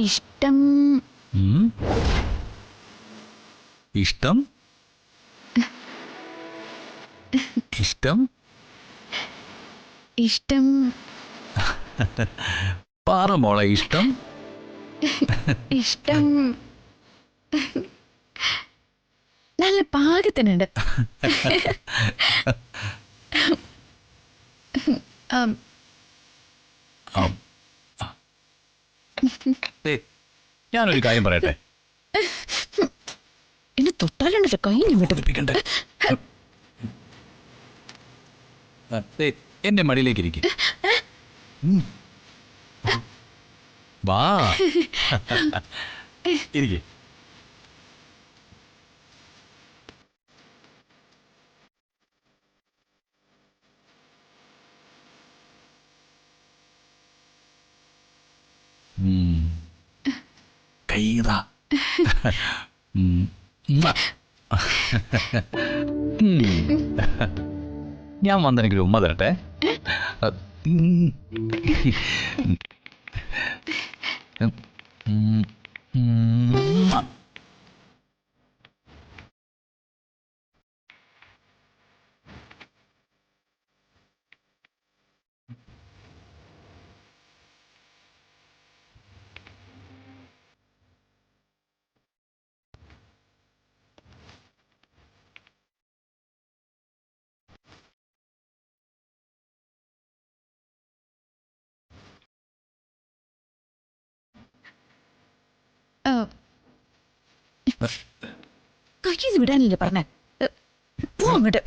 ഇഷ്ടം ഇഷ്ടം ഇഷ്ടം ഇഷ്ടം പറ മോളെ ഇഷ്ടം ഇഷ്ടം നല്ല പാകത്തിനുണ്ട്. ഞാനൊരു കാര്യം പറയട്ടെ. എന്നെ തൊട്ടാലുണ്ടല്ലോ കൈ വിട്ടിപ്പിക്കണ്ടേ. എന്റെ മടിയിലേക്ക് ഇരിക്കും. വാ ഇരിക്കേ. കൈതാ. ഞാൻ വന്നെനിക്കൊരു ഉമ്മ തരട്ടെ. കൈ വിടാനല്ലേ പറഞ്ഞ. പോ അങ്ങോട്ട്.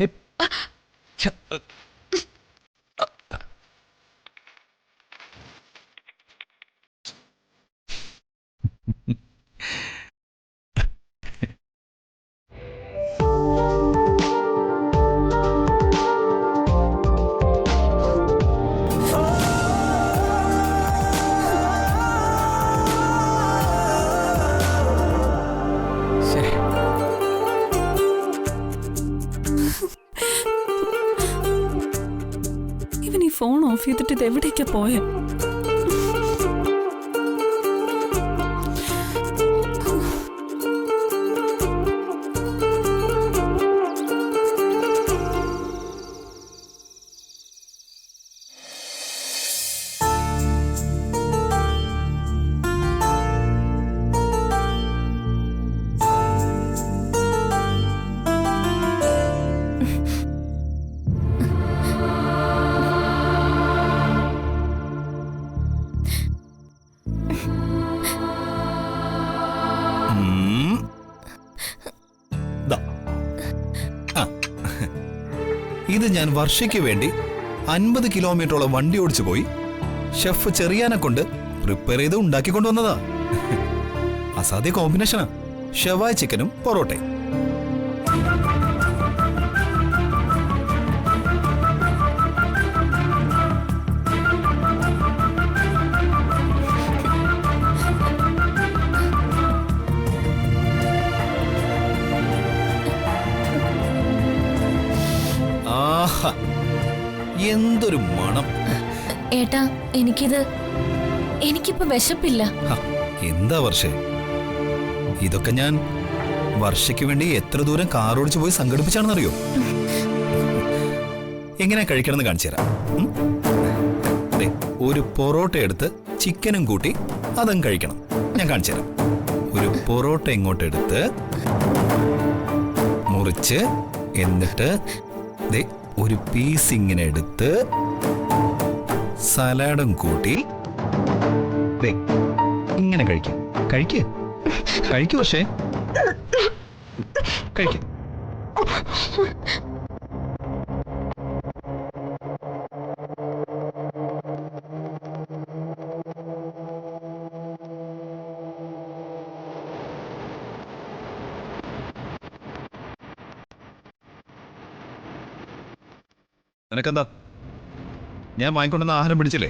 ഇവൻ ഈ ഫോൺ ഓഫ് ചെയ്തിട്ട് ഇത് എവിടേക്കാ പോയെ? ഇത് ഞാൻ വർഷയ്ക്ക് വേണ്ടി 50 കിലോമീറ്ററോളം വണ്ടി ഓടിച്ചു പോയി ഷെഫ് ചെറിയാനെ കൊണ്ട് പ്രിപ്പയർ ചെയ്ത് ഉണ്ടാക്കിക്കൊണ്ടുവന്നതാ. അസാധ്യ കോമ്പിനേഷനാ, ഷവായ് ചിക്കനും പൊറോട്ടയും. എന്തൊരു മണം ഏട്ടാ. എനിക്കിപ്പോ വിശപ്പില്ല. എന്താ വർഷേ, ഇതൊക്കെ ഞാൻ വർഷയ്ക്ക് വേണ്ടി എത്ര ദൂരം കാർ ഓടിച്ചു പോയി സംഘടിപ്പിച്ചാണെന്നറിയോ? എങ്ങനെ കഴിക്കണമെന്ന് കാണിച്ചു തരാം. ഒരു പൊറോട്ട എടുത്ത് ചിക്കനും കൂട്ടി അതും കഴിക്കണം. ഞാൻ കാണിച്ചു തരാം. ഒരു പൊറോട്ട ഇങ്ങോട്ട് എടുത്ത് മുറിച്ച് എന്നിട്ട് ഒരു പീസ് ഇങ്ങനെ എടുത്ത് സലാഡും കൂട്ടി ഇങ്ങനെ കഴിക്കും. കഴിക്കൂ പക്ഷേ കഴിക്കും. നിനക്കെന്താ, ഞാൻ വാങ്ങിക്കൊണ്ടുവന്ന ആഹാരം പിടിച്ചില്ലേ?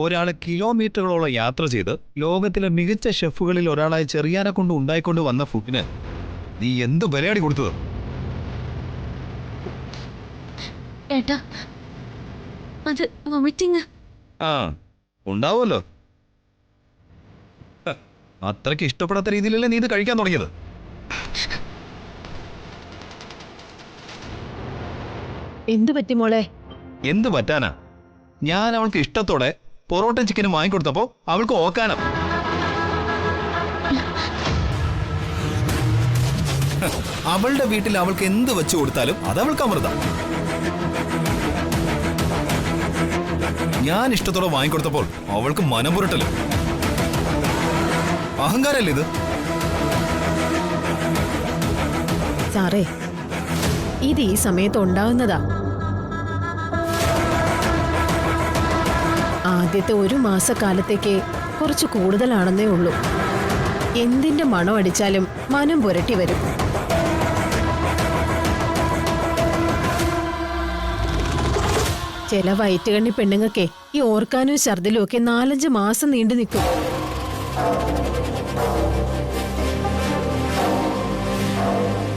ഒരാള് കിലോമീറ്ററുകളോളം യാത്ര ചെയ്ത് ലോകത്തിലെ മികച്ച ഷെഫുകളിൽ ഒരാളായി ചെറിയാനെ കൊണ്ട് ഉണ്ടായിക്കൊണ്ട് വന്ന ഫുഡിന് നീ എന്ത് വിലയാടി കൊടുത്തത്? ഏട്ടാ, അത് വോമിറ്റിങ്. ആ ഉണ്ടാവുമല്ലോ. അത്രയ്ക്ക് ഇഷ്ടപ്പെടാത്ത രീതിയിലല്ലേ നീ ഇത് കഴിക്കാൻ തുടങ്ങിയത്? എന്തു പറ്റി മോളെ? എന്ത് പറ്റാനാ? ഞാൻ അവൾക്ക് ഇഷ്ടത്തോടെ പൊറോട്ട ചിക്കനും വാങ്ങിക്കൊടുത്തപ്പോ അവൾക്ക് ഓക്കാനം. അവളുടെ വീട്ടിൽ അവൾക്ക് എന്ത് വെച്ചു കൊടുത്താലും അതവൾക്ക് അമൃതം. ഞാൻ ഇഷ്ടത്തോടെ വാങ്ങിക്കൊടുത്തപ്പോൾ അവൾക്ക് മനം പുരട്ടല്. അഹങ്കാരല്ലേ ഇത്? സാറേ, ഇത് ഈ സമയത്ത് ഉണ്ടാവുന്നതാ. ആദ്യത്തെ 1 മാസക്കാലത്തേക്ക് കുറച്ച് കൂടുതലാണെന്നേ ഉള്ളൂ. എന്തിന്റെ മണം അടിച്ചാലും മനം പുരട്ടി വരും. ചില വയറ്റുകണ്ണി പെണ്ണുങ്ങൾക്കേ ഈ ഓർക്കാനും ഛർദിലും ഒക്കെ 4-5 മാസം നീണ്ടു നിൽക്കും.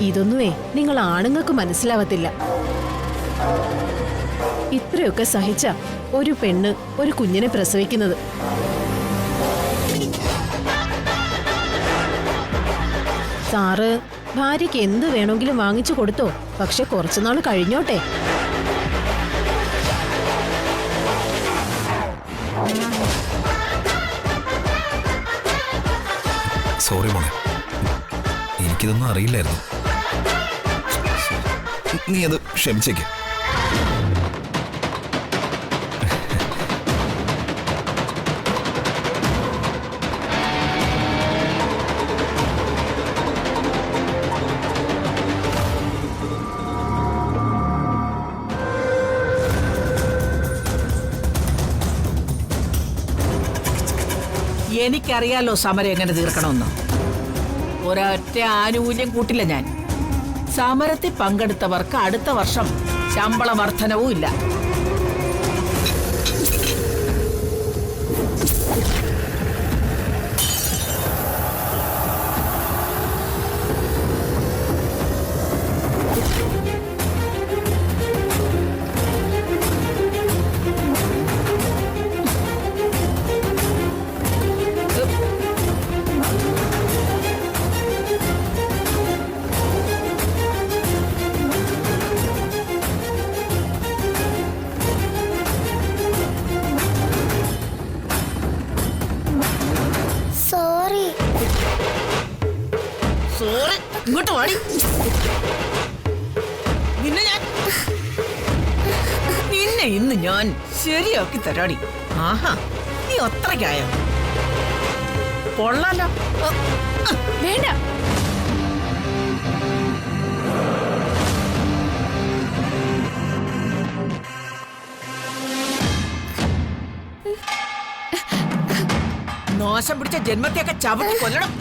ഇതൊന്നുമേ നിങ്ങൾ ആണുങ്ങൾക്ക് മനസ്സിലാവത്തില്ല. ഇത്രയൊക്കെ സഹിച്ച ഒരു പെണ്ണ് ഒരു കുഞ്ഞിനെ പ്രസവിക്കുന്നത്. സാറ് ഭാര്യയ്ക്ക് എന്ത് വേണമെങ്കിലും വാങ്ങിച്ചു കൊടുത്തോ, പക്ഷെ കുറച്ചുനാൾ കഴിഞ്ഞോട്ടെ. സോറി മോളെ, എനിക്കിതൊന്നും അറിയില്ലായിരുന്നു. നീ അത് ക്ഷമിച്ചേക്ക്. എനിക്കറിയാലോ സമരം എങ്ങനെ തീർക്കണമെന്ന്. ഒരൊറ്റ ആനുകൂല്യം കൂട്ടില്ല ഞാൻ. സമരത്തിൽ പങ്കെടുത്തവർക്ക് അടുത്ത വർഷം ശമ്പള വർധനവും ഇല്ല. ഇങ്ങോട്ട് വാടി. നിന്നെ ഇന്ന് ഞാൻ ശരിയാക്കി തരാടി. ആഹാ, നീ അത്രയ്ക്കായോ? കൊള്ളാലോ. വേണ്ട. നാശം പിടിച്ച ജന്മത്തെയൊക്കെ ചവിട്ടി കൊല്ലണം.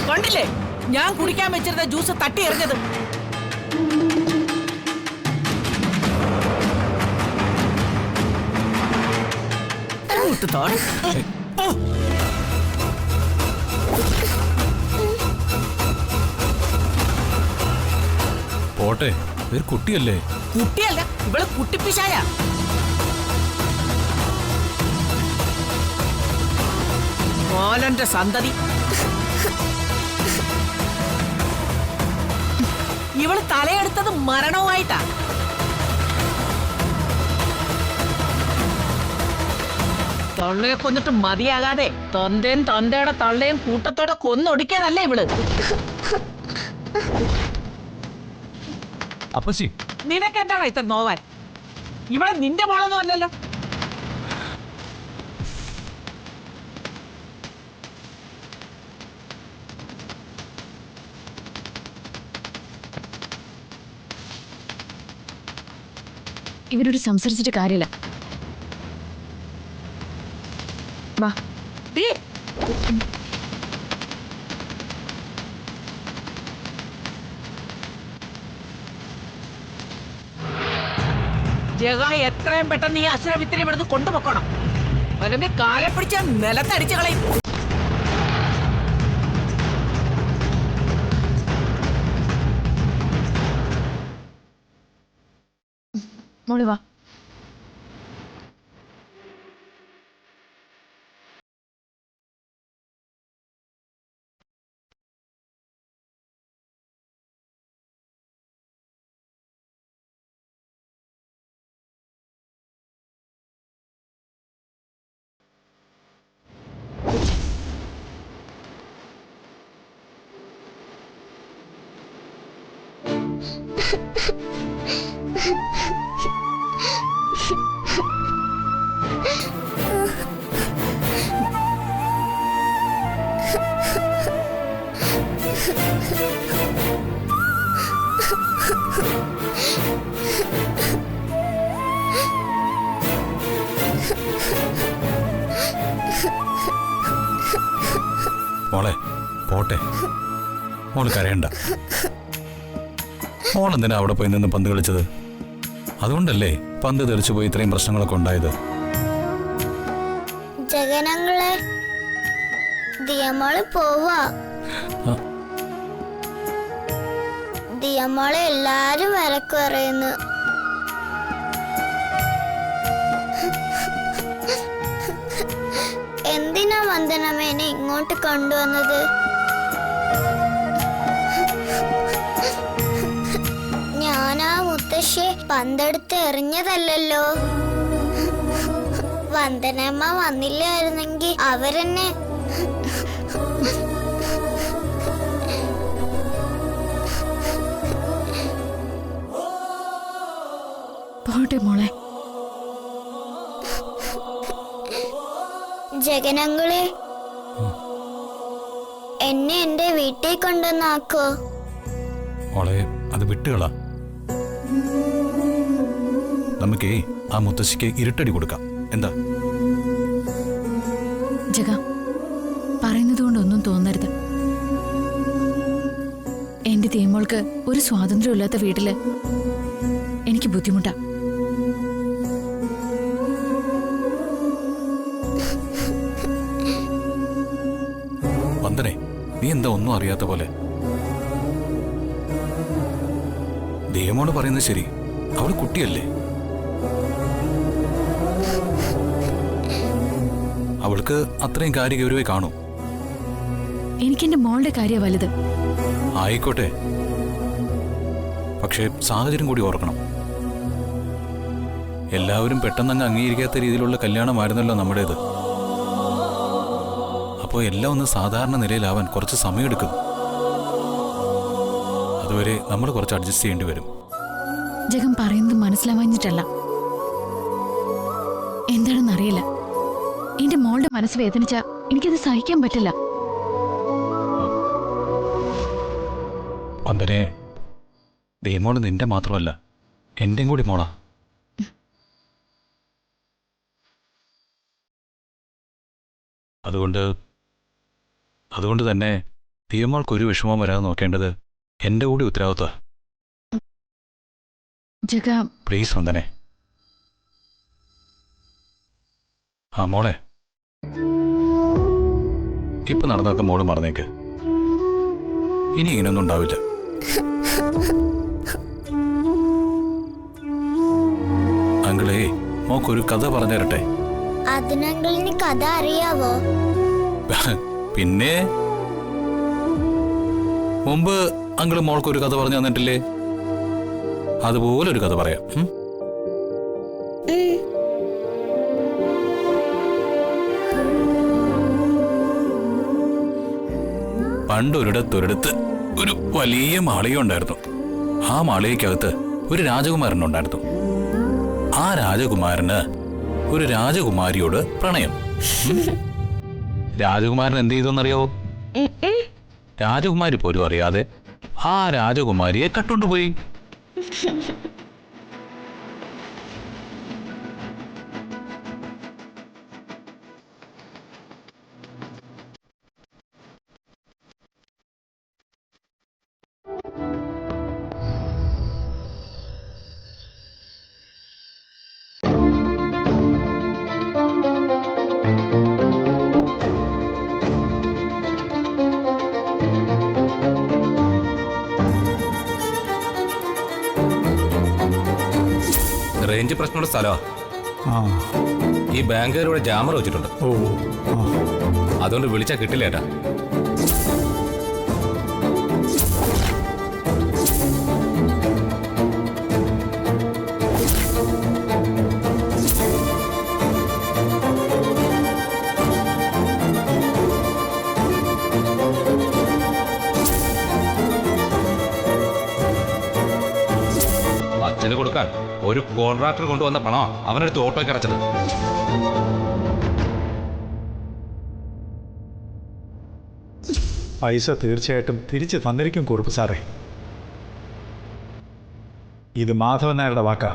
കണ്ടില്ലേ ഞാൻ കുടിക്കാൻ വെച്ചിരുന്ന ജ്യൂസ് തട്ടി എറിഞ്ഞത്? പോട്ടെ, ഒരു കുട്ടിയല്ലേ. കുട്ടിയല്ല, ഇവള് കുട്ടിപ്പിശായ. മോലന്റെ സന്തതി. ഇവള് തലയെടുത്തത് മരണവുമായിട്ടാ. തള്ളയെ കൊന്നിട്ട് മതിയാകാതെ തന്തേം തന്തയുടെ തള്ളയും കൂട്ടത്തോടെ കൊന്നൊടിക്കാനല്ലേ ഇവള്. അപ്പച്ചി, നിനക്കെന്താണോ ഇത്ര നോവാൻ? ഇവിടെ നിന്റെ മോളൊന്നും അല്ലല്ലോ. ഇവരോട് സംസാരിച്ചിട്ട് കാര്യമില്ല. വാ. ജഗ എത്രയും പെട്ടെന്ന് ഈ അസുരവിത്തിനെ ഇവിടുന്ന് കൊണ്ടുപോക്കണം. അല്ലെങ്കിൽ കാലെ പിടിച്ച നിലത്തടിച്ചു കളയും. മോള് വാ. മോളെ പോട്ടെ, മോള് കരയണ്ട. മോളെന്തിനാ അവിടെ പോയി നിന്ന് പന്ത് കളിച്ചത്? അതുകൊണ്ടല്ലേ പന്ത് തെറിച്ചു പോയി ഇത്രയും പ്രശ്നങ്ങളൊക്കെ ഉണ്ടായത്. ജഗനങ്ങളെ ദിയമോള് പോവാ. ആ. ദിയമോളെ എല്ലാരും വരക്ക് പറയുന്നു. എന്തിനാ വന്ദനമേനെ ഇങ്ങോട്ട് കൊണ്ടുവന്നത്? ഞാനാ മുത്തശ്ശിയെ പന്തെടുത്ത് എറിഞ്ഞതല്ലല്ലോ. വന്ദനമ്മ വന്നില്ലായിരുന്നെങ്കിൽ അവരെന്നെ പോട്ടെ മോളെ. ജഗനങ്ങളെ എന്നെ എന്റെ വീട്ടിൽ കൊണ്ടുവന്നാക്കോ. മോളെ അത് വിട്ടുകളാ. നമുക്കേ ആ മുത്തശ്ശിക്ക് ഇരുട്ടടി കൊടുക്കാം. എന്താ? ജഗ, പറയുന്നത് കൊണ്ടൊന്നും തോന്നരുത്. എന്റെ തീമോൾക്ക് ഒരു സ്വാതന്ത്ര്യമില്ലാത്ത വീട്ടില് എനിക്ക് ബുദ്ധിമുട്ടാ. വന്ദനെ, നീ എന്താ ഒന്നും അറിയാത്ത പോലെ? ദേവമോട് പറയുന്നത് ശരി, അവള് കുട്ടിയല്ലേ. അവൾക്ക് അത്രയും കാര്യഗൗരവേ കാണൂ. എനിക്കെന്റെ മോളുടെ കാര്യം വലുത്. ആയിക്കോട്ടെ, പക്ഷേ സാഹചര്യം കൂടി ഓർക്കണം. എല്ലാവരും പെട്ടെന്നങ്ങ് അംഗീകരിക്കാത്ത രീതിയിലുള്ള കല്യാണമായിരുന്നല്ലോ നമ്മുടേത്. അപ്പോൾ എല്ലാം ഒന്ന് സാധാരണ നിലയിലാവാൻ കുറച്ച് സമയമെടുക്കും. അതുവരെ നമ്മൾ കുറച്ച് അഡ്ജസ്റ്റ് ചെയ്യേണ്ടി വരും. ജഗം പറയുന്നത് മനസ്സിലാവാഞ്ഞിട്ടല്ല, എന്താണെന്നറിയില്ല. എന്റെ മോളുടെ മനസ്സ് വേദനിച്ച എനിക്കത് സഹിക്കാൻ പറ്റില്ല. വന്ദനെ, ദേമോള് നിന്റെ മാത്രമല്ല, എന്റെയും കൂടി മോളാ. അതുകൊണ്ട് തന്നെ ദേവമോൾക്കൊരു വിഷമം വരാതെ നോക്കേണ്ടത് എന്റെ കൂടി ഉത്തരവാദിത്വം. ജഗ, പ്ലീസ് വന്ദനെ. ആ മോളെ, ഇപ്പൊ നടന്നൊക്കെ മോള് മറന്നേക്ക്. ഇനി ഇങ്ങനെയൊന്നും ഉണ്ടാവില്ല. അങ്കിളേ, മോക്കൊരു കഥ പറഞ്ഞു തരട്ടെ? അതിനങ്കിളിന് കഥ അറിയാവോ? പിന്നെ മുമ്പ് അങ്കിള് മോൾക്കൊരു കഥ പറഞ്ഞു തന്നിട്ടില്ലേ? അതുപോലൊരു കഥ പറയാം. പണ്ടൊരിടത്തൊരിടത്ത് ഒരു വലിയ മാളികയുണ്ടായിരുന്നു. ആ മാളികയ്ക്കകത്ത് ഒരു രാജകുമാരനുണ്ടായിരുന്നു. ആ രാജകുമാരന് ഒരു രാജകുമാരിയോട് പ്രണയം. രാജകുമാരൻ എന്ത് ചെയ്തെന്നറിയാവോ? രാജകുമാരി പോലും അറിയാതെ ആ രാജകുമാരിയെ കട്ടുകൊണ്ടുപോയി. റേഞ്ച് പ്രശ്നമുള്ള സ്ഥലമാണ്. ഈ ബാങ്കുകാരിവിടെ ജാമർ വെച്ചിട്ടുണ്ട്. അതുകൊണ്ട് വിളിച്ചാൽ കിട്ടില്ല ഏട്ടാ. അച്ഛന് കൊടുക്കാൻ ഒരു കോൺട്രാക്ടർ കൊണ്ടുവന്ന പണമാണ് അവനെടുത്ത് ഓട്ടോയ്ക്ക് അടച്ചത്. പൈസ തീർച്ചയായിട്ടും തിരിച്ച് തന്നിരിക്കും കുറുപ്പ് സാറേ. ഇത് മാധവൻ നായരുടെ വാക്കാ.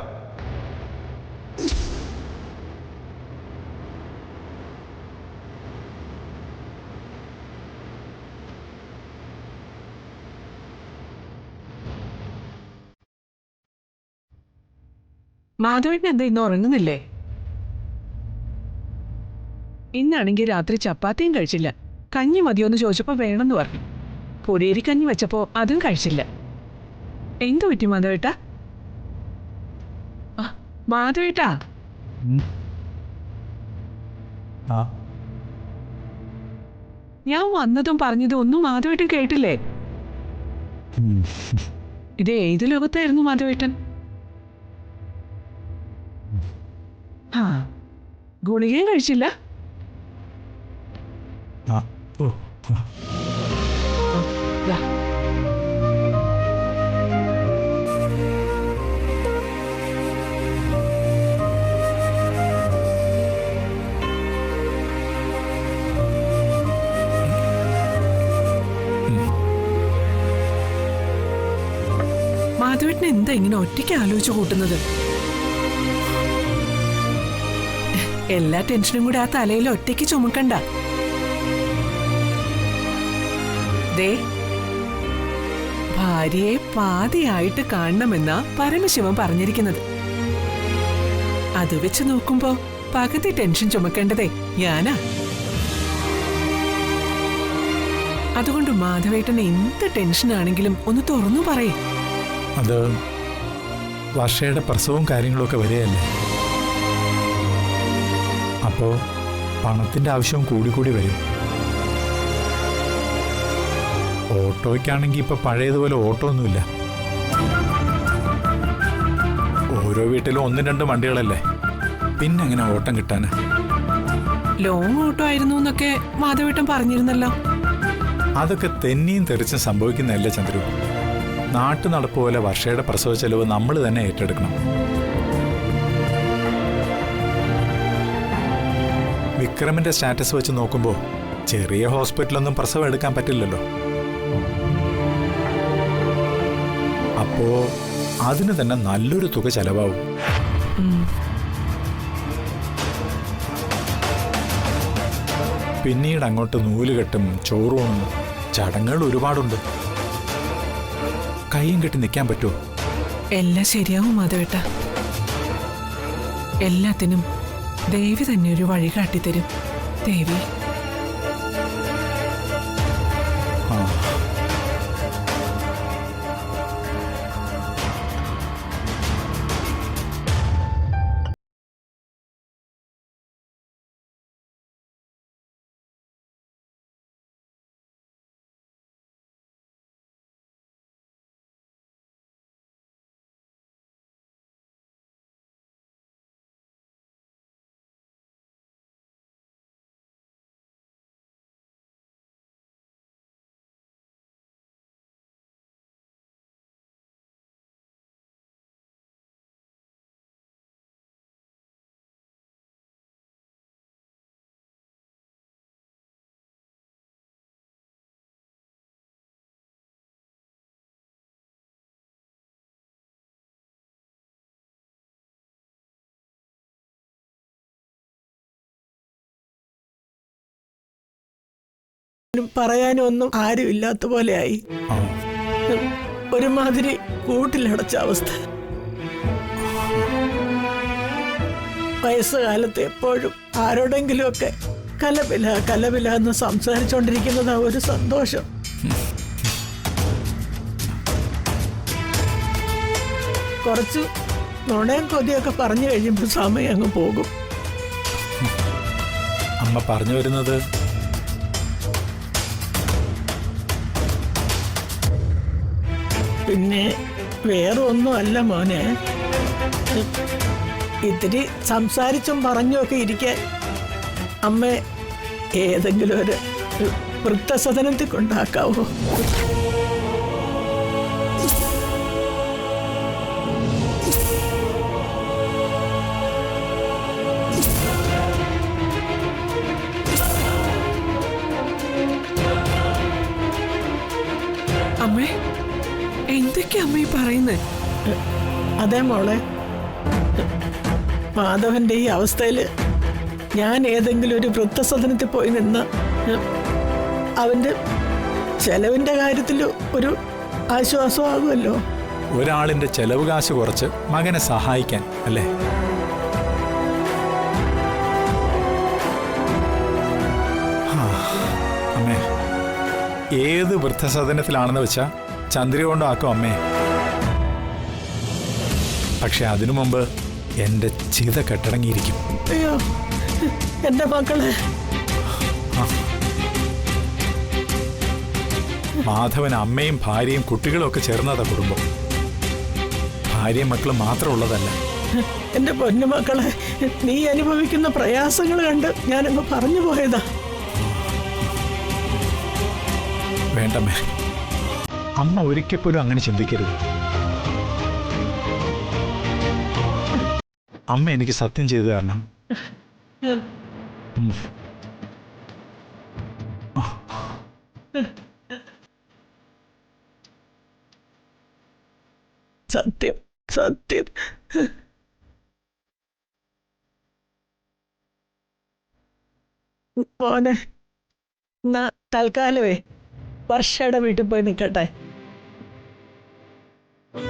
മാധവൻ എന്താ ഇന്ന് ഉറങ്ങുന്നില്ലേ? ഇന്നാണെങ്കിൽ രാത്രി ചപ്പാത്തിയും കഴിച്ചില്ല. കഞ്ഞി മതിയോന്ന് ചോദിച്ചപ്പോ വേണമെന്ന് പറഞ്ഞു. പൊടിയേരി കഞ്ഞി വെച്ചപ്പോ അതും കഴിച്ചില്ല. എന്തു പറ്റി മാധവേട്ടാ? മാധവേട്ടാ, ഞാൻ വന്നതും പറഞ്ഞതും ഒന്നും മാധവേട്ടൻ കേട്ടില്ലേ? ഇത് ഏത് ലോകത്തായിരുന്നു മാധവേട്ടൻ? ഗുളികയും കഴിച്ചില്ല? മാധവേട്ടൻ എന്താ ഇങ്ങനെ ഒറ്റയ്ക്ക് ആലോചിച്ചു കൂട്ടുന്നത്? എല്ലാ ടെൻഷനും കൂടെ ആ തലയിൽ ഒറ്റയ്ക്ക് ചുമക്കണ്ട. ദേ, ഭാര്യയെ പാതിയായിട്ട് കാണണമെന്നാ പരമശിവൻ പറഞ്ഞിരിക്കുന്നത്. അത് വെച്ച് നോക്കുമ്പോ പകുതി ടെൻഷൻ ചുമക്കേണ്ടതേ ഞാനാ. അതുകൊണ്ട് മാധവേട്ടന് എന്ത് ടെൻഷനാണെങ്കിലും ഒന്ന് തുറന്നു പറയും. അത് വർഷയുടെ പ്രസവവും കാര്യങ്ങളൊക്കെ വരികയല്ലേ. അപ്പോൾ പണത്തിൻ്റെ ആവശ്യവും കൂടി വരും. ഓട്ടോയ്ക്കാണെങ്കിൽ ഇപ്പം പഴയതുപോലെ ഓട്ടോ ഒന്നുമില്ല. ഓരോ വീട്ടിലും 1-2 വണ്ടികളല്ലേ, പിന്നെ എങ്ങനെ ഓട്ടം കിട്ടാന്? ലോങ് ഓട്ടോ ആയിരുന്നു എന്നൊക്കെ മാധവേട്ടൻ പറഞ്ഞിരുന്നല്ലോ. അതൊക്കെ തെന്നിയും തെറിച്ചും സംഭവിക്കുന്നതല്ലേ ചന്ദ്രു. നാട്ടു നടപ്പ് പോലെ വർഷയുടെ പ്രസവ ചെലവ് നമ്മൾ തന്നെ ഏറ്റെടുക്കണം. വിക്രമിന്റെ സ്റ്റാറ്റസ് വെച്ച് നോക്കുമ്പോൾ ചെറിയ ഹോസ്പിറ്റലൊന്നും പ്രസവം എടുക്കാൻ പറ്റില്ലല്ലോ. അപ്പോ അതിന് തന്നെ നല്ലൊരു തുക ചെലവാകും. പിന്നീട് അങ്ങോട്ട് നൂലുകെട്ടും ചോറൂണും ചടങ്ങുകൾ ഒരുപാടുണ്ട്. കൈയും കെട്ടി നിൽക്കാൻ പറ്റുമോ? എല്ലാം ശരിയാവും മാധവേട്ട. എല്ലാത്തിനും ദേവി തന്നെ ഒരു വഴി കാട്ടിത്തരും. ദേവി. പറയാനൊന്നും ആരുമില്ലാത്ത പോലെയായി. ഒരുമാതിരി കൂട്ടിലടച്ച അവസ്ഥ. വയസ്സുകാലത്ത് എപ്പോഴും ആരോടെങ്കിലുമൊക്കെ കലപില എന്ന് സംസാരിച്ചോണ്ടിരിക്കുന്നതാ ഒരു സന്തോഷം. കുറച്ച് നുണയും കൊതിയൊക്കെ പറഞ്ഞു കഴിയുമ്പോൾ സമയം അങ്ങ് പോകും. അമ്മ പറഞ്ഞു വരുന്നത് പിന്നെ വേറെ ഒന്നുമല്ല മോനെ. ഇത്തിരി സംസാരിച്ചും പറഞ്ഞുമൊക്കെ ഇരിക്കാൻ അമ്മ ഏതെങ്കിലും ഒരു വൃദ്ധസദനത്തിൽ കൊണ്ടാക്കാവോ? പറയുന്നേ? അതെ മോളെ, മാധവന്റെ ഈ അവസ്ഥയിൽ ഞാൻ ഏതെങ്കിലും ഒരു വൃദ്ധസദനത്തിൽ പോയി നിന്ന അവന്റെ ചെലവിന്റെ കാര്യത്തിൽ ഒരു ആശ്വാസമാകുമല്ലോ. ഒരാളിന്റെ ചെലവ് കാശ് കുറച്ച് മകനെ സഹായിക്കാൻ അല്ലേ? അമ്മേ, ഏത് വൃദ്ധസദനത്തിലാണെന്ന് വെച്ചാ ചന്ദ്രിക കൊണ്ടാക്കും അമ്മേ. പക്ഷെ അതിനു മുമ്പ് എന്റെ ചിത കെട്ടടങ്ങിയിരിക്കും. അയ്യോ എന്റെ മക്കളെ. മാധവൻ അമ്മയും ഭാര്യയും കുട്ടികളും ഒക്കെ ചേർന്നതാ കുടുംബം. ഭാര്യയും മക്കളും മാത്രം ഉള്ളതല്ല. എന്റെ പൊന്നു മക്കളെ, നീ അനുഭവിക്കുന്ന പ്രയാസങ്ങൾ കണ്ട് ഞാനങ്ങ് പറഞ്ഞു പോയതാ. വേണ്ടമ്മേ, അമ്മ ഒരിക്കൽ പോലും അങ്ങനെ ചിന്തിക്കരുത്. അമ്മ എനിക്ക് സത്യം ചെയ്തു തരണം. സത്യം സത്യം. മോനെ, തൽക്കാലമേ വർഷയുടെ വീട്ടിൽ പോയി നിൽക്കട്ടെ.